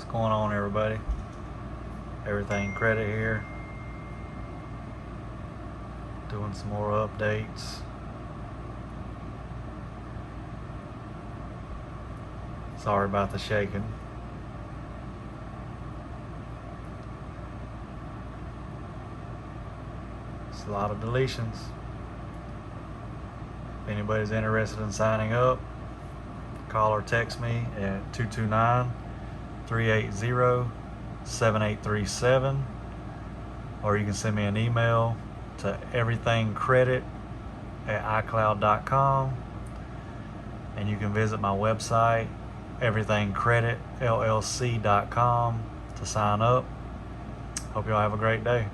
What's going on, everybody? Everything Credit here. Doing some more updates. Sorry about the shaking. It's a lot of deletions. If anybody's interested in signing up, call or text me at 229-380-7837, or you can send me an email to everythingcredit@icloud.com, and you can visit my website everythingcreditllc.com to sign up. Hope y'all have a great day.